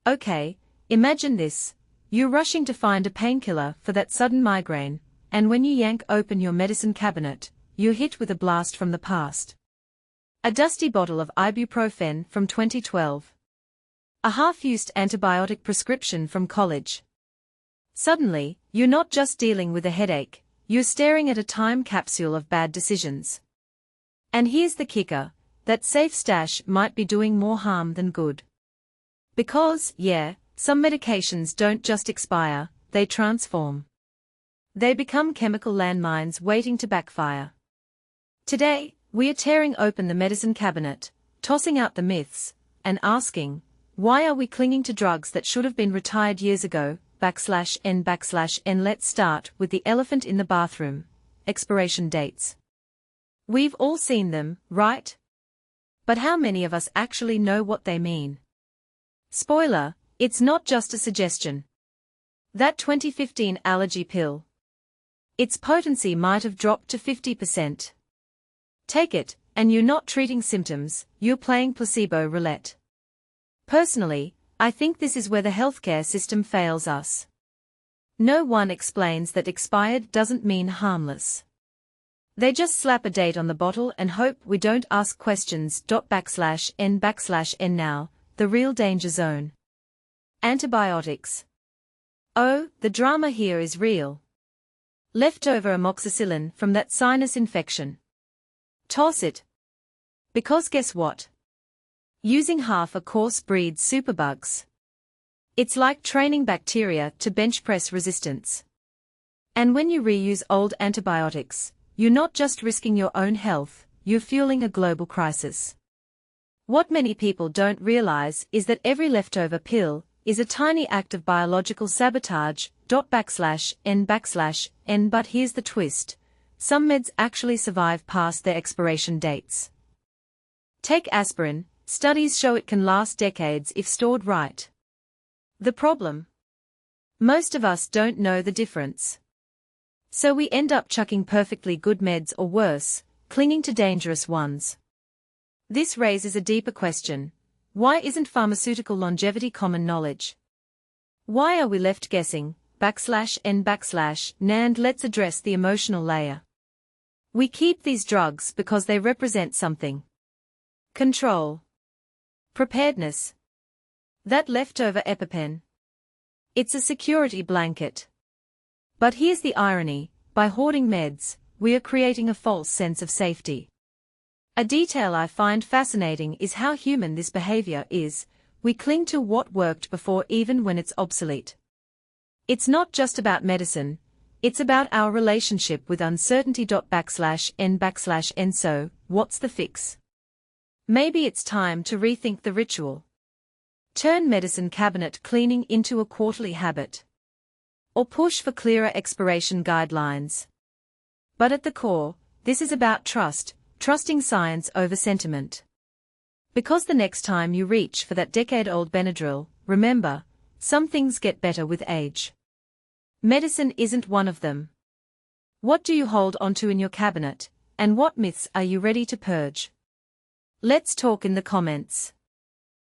Okay, imagine this. You're rushing to find a painkiller for that sudden migraine, and when you yank open your medicine cabinet, you're hit with a blast from the past. A dusty bottle of ibuprofen from 2012. A half-used antibiotic prescription from college. Suddenly, you're not just dealing with a headache, you're staring at a time capsule of bad decisions. And here's the kicker, that safe stash might be doing more harm than good. Because, some medications don't just expire, they transform. They become chemical landmines waiting to backfire. Today, we are tearing open the medicine cabinet, tossing out the myths, and asking, why are we clinging to drugs that should have been retired years ago, /n/n. Let's start with the elephant in the bathroom, expiration dates. We've all seen them, right? But how many of us actually know what they mean? Spoiler, it's not just a suggestion. That 2015 allergy pill. Its potency might have dropped to 50%. Take it, and you're not treating symptoms, you're playing placebo roulette. Personally, I think this is where the healthcare system fails us. No one explains that expired doesn't mean harmless. They just slap a date on the bottle and hope we don't ask questions. /n/n now, the real danger zone. Antibiotics. Oh, the drama here is real. Leftover amoxicillin from that sinus infection. Toss it. Because guess what? Using half a course breeds superbugs. It's like training bacteria to bench press resistance. And when you reuse old antibiotics, you're not just risking your own health, you're fueling a global crisis. What many people don't realize is that every leftover pill is a tiny act of biological sabotage. /n/n. But here's the twist. Some meds actually survive past their expiration dates. Take aspirin, studies show it can last decades if stored right. The problem? Most of us don't know the difference. So we end up chucking perfectly good meds or worse, clinging to dangerous ones. This raises a deeper question. Why isn't pharmaceutical longevity common knowledge? Why are we left guessing? /n/and let's address the emotional layer. We keep these drugs because they represent something. Control. Preparedness. That leftover EpiPen. It's a security blanket. But here's the irony, by hoarding meds, we are creating a false sense of safety. A detail I find fascinating is how human this behavior is. We cling to what worked before even when it's obsolete. It's not just about medicine, it's about our relationship with uncertainty. /n/n. So, what's the fix? Maybe it's time to rethink the ritual. Turn medicine cabinet cleaning into a quarterly habit. Or push for clearer expiration guidelines. But at the core, this is about trust, trusting science over sentiment. Because the next time you reach for that decade-old Benadryl, remember, some things get better with age. Medicine isn't one of them. What do you hold onto in your cabinet, and what myths are you ready to purge? Let's talk in the comments.